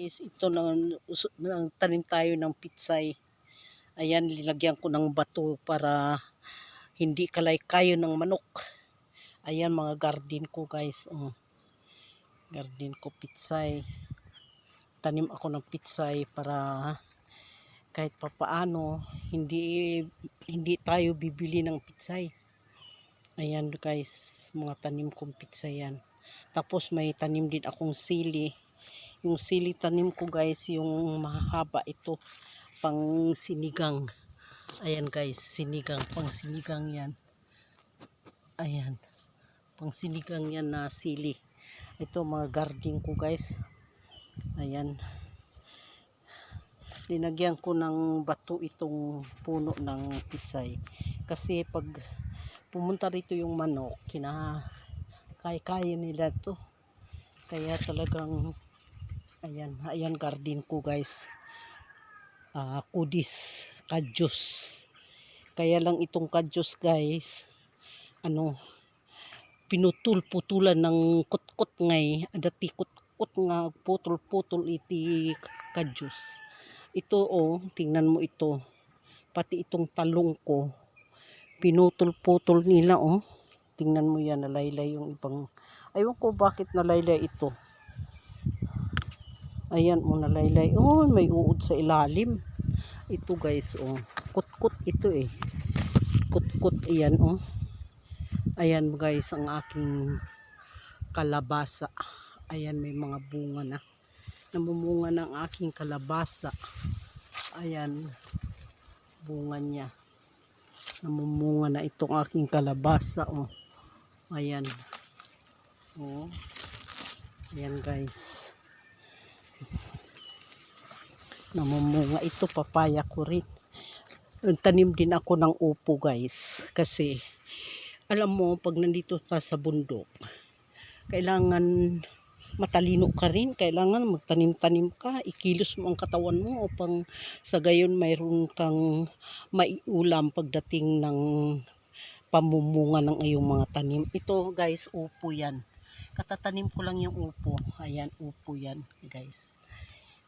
guys, ito na tanim tayo ng pitsay. Ayan, nilagyan ko ng bato para hindi kalaykayo ng manok. Ayan mga garden ko guys. Oh. Garden ko pitsay. Tanim ako ng pitsay para kahit papaano hindi tayo bibili ng pitsay. Ayan guys, mga tanim kong pitsay yan. Tapos may tanim din akong sili. Yung sili tanim ko guys, yung mahaba ito, pang sinigang. Ayan guys, sinigang, pang sinigang yan. Ayan, pang sinigang yan na sili. Ito mga garden ko guys. Ayan. Linagyan ko ng bato itong puno ng pitsay. Kasi pag pumunta rito yung manok, kaya nila to. Kaya talagang ayan garden ko guys. Kudis, kadyos. Kaya lang itong kadyos guys, pinutul-putulan ng kutkot ngay, adati kutkot nga putol-putol iti kadyos. Ito tingnan mo ito. Pati itong talong ko, pinutol-putol nila Tingnan mo yan, nalaylay yung ibang. Aywan ko bakit nalaylay ito. Ayan nalaylay. May uod sa ilalim. Ito guys, kutkot ito Kutkot iyan Ayan guys, ang aking kalabasa. Ayan, may mga bunga na. Namumunga ng aking kalabasa. Ayan, bunga niya. Namumunga na itong aking kalabasa. Ayan. Ayan guys. Namumunga ito, papaya ko rin. Tanim din ako ng upo guys. Kasi, alam mo, pag nandito ka sa bundok, kailangan matalino ka rin. Kailangan magtanim-tanim ka. Ikilos mo ang katawan mo upang sa gayon mayroon kang maiulam pagdating ng pamumunga ng iyong mga tanim. Ito guys, upo yan. Katatanim ko lang yung upo. Ayan, upo yan guys.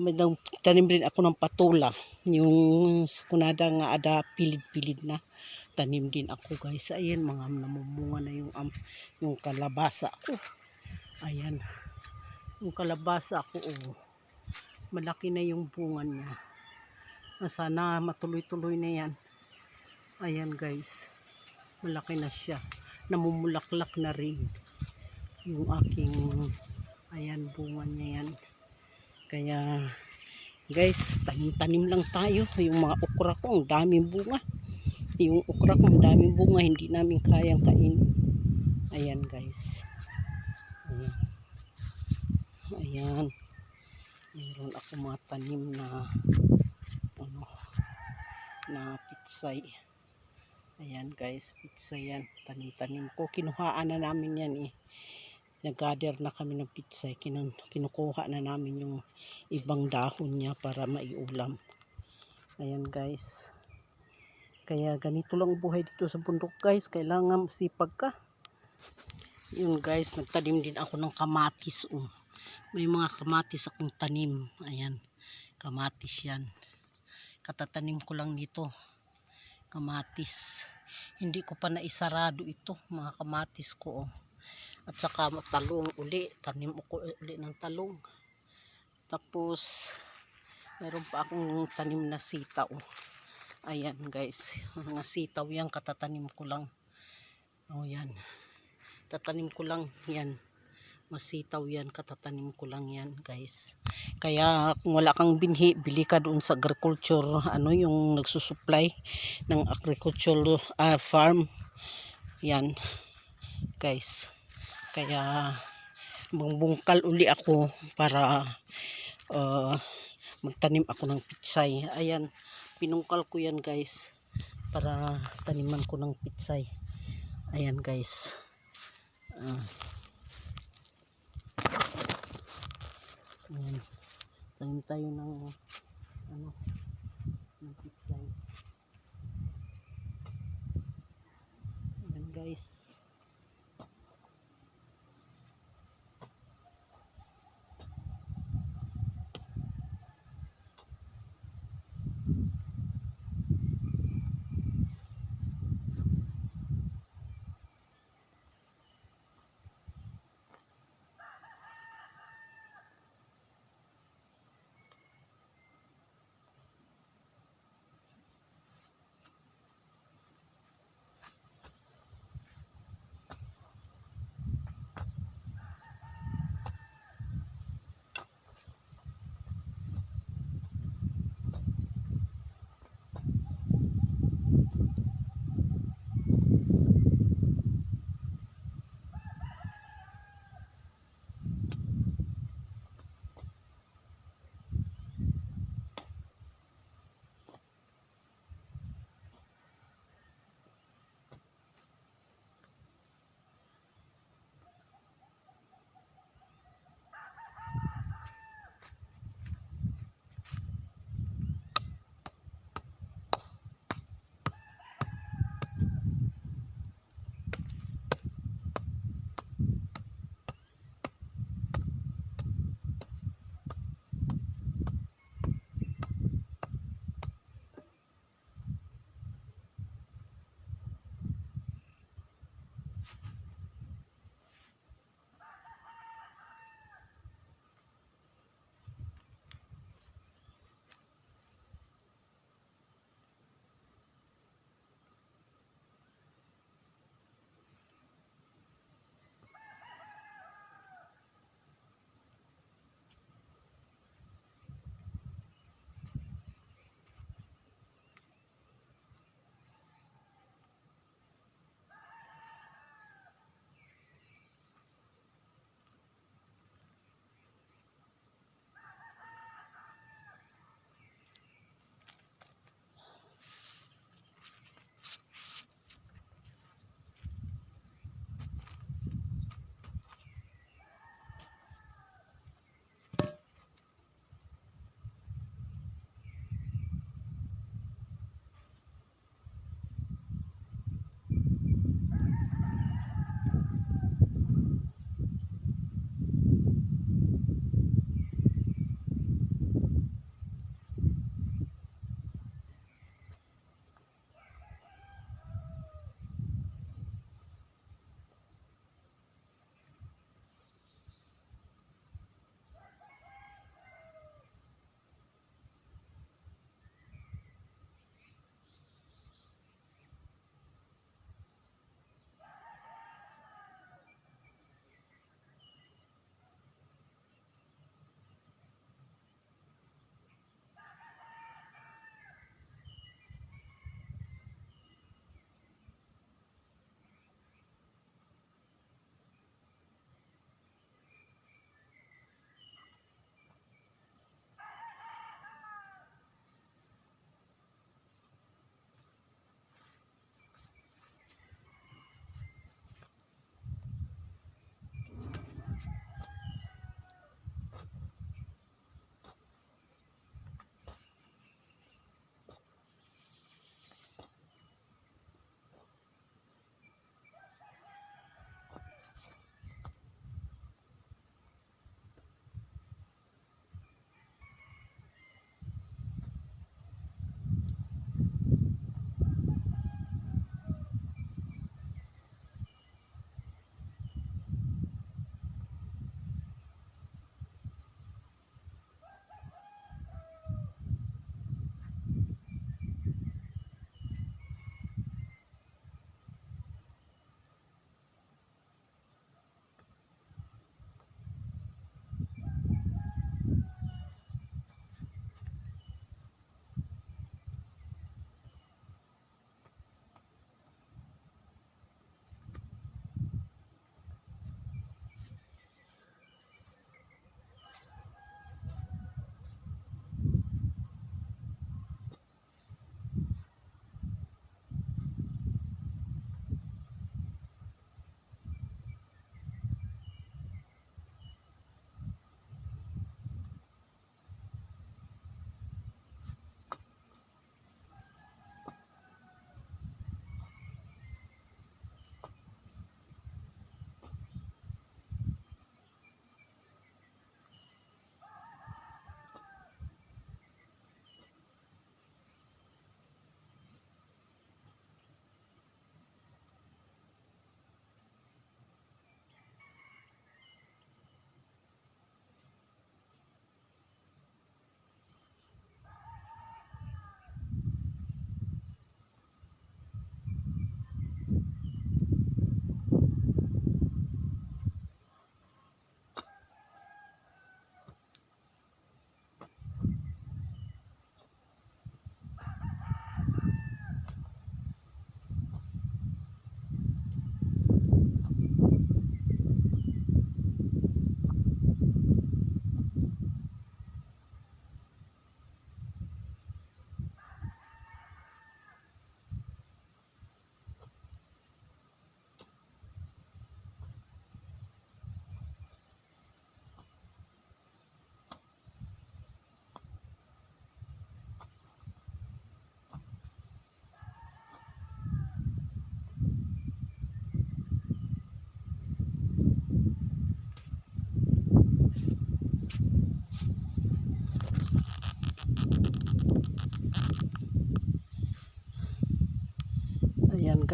May tanim rin ako ng patula. Yung kunada nga ada pilid-pilid na. Tanim din ako guys. Ayan, mga namumunga na yung kalabasa ko. Ayan. Yung kalabasa ko, malaki na yung bunga niya. Sana matuloy-tuloy na yan. Ayan guys. Malaki na siya. Namumulaklak na rin yung aking bunga niya yan. Kaya guys, tanim-tanim lang tayo. Yung mga okra ko, ang daming bunga. Yung okra ko, ang daming bunga. Hindi namin kayang kain. Ayan guys. Ayan. Meron ako mga tanim na pitsay. Ayan guys, pitsay yan. Tanim-tanim ko. Kinuhaan na namin yan Nag-gather na kami ng pitsay. Kinukuha na namin yung ibang dahon niya para maiulam. Ayan guys. Kaya ganito lang buhay dito sa bundok guys. Kailangan masipag ka. Yun guys, nagtanim din ako ng kamatis. May mga kamatis akong tanim. Ayan, kamatis yan. Katatanim ko lang nito. Kamatis. Hindi ko pa naisarado ito, mga kamatis ko. At saka talong uli. Tanim ko uli ng talong. Tapos, meron pa akong tanim na sitaw. Ayan guys, mga sitaw yan, katatanim ko lang. Yan. Tatanim ko lang yan. Masitaw yan, katatanim ko lang yan guys. Kaya kung wala kang binhi, bili ka doon sa agriculture, yung nagsusupply ng agriculture farm. Yan guys. Kaya bungkal uli ako para magtanim ako ng pitsay. Ayan, pinungkal ko yan guys para taniman ko ng pitsay. Ayan guys. Ayan. Tanim tayo ng pitsay. Ayan guys.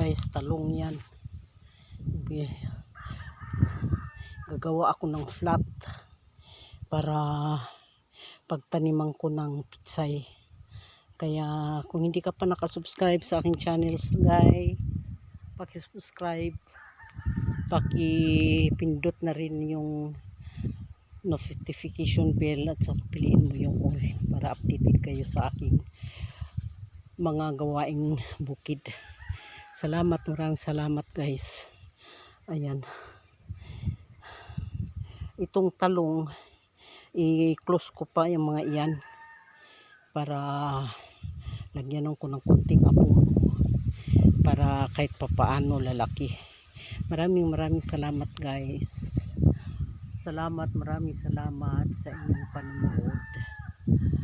guys, talong yan. Gagawa ako ng flat para pagtaniman ko ng pitsay. Kaya kung hindi ka pa nakasubscribe sa aking channel guys, paki-subscribe, paki-pindot na rin yung notification bell at saka piliin mo yung all para updated kayo sa aking mga gawaing bukid. Salamat, maraming salamat guys. Ayan. Itong talong, i-close ko pa yung mga iyan para lagyan ko ng kunting abono para kahit papaano lalaki. Maraming salamat guys. Salamat, maraming salamat sa inyong panonood.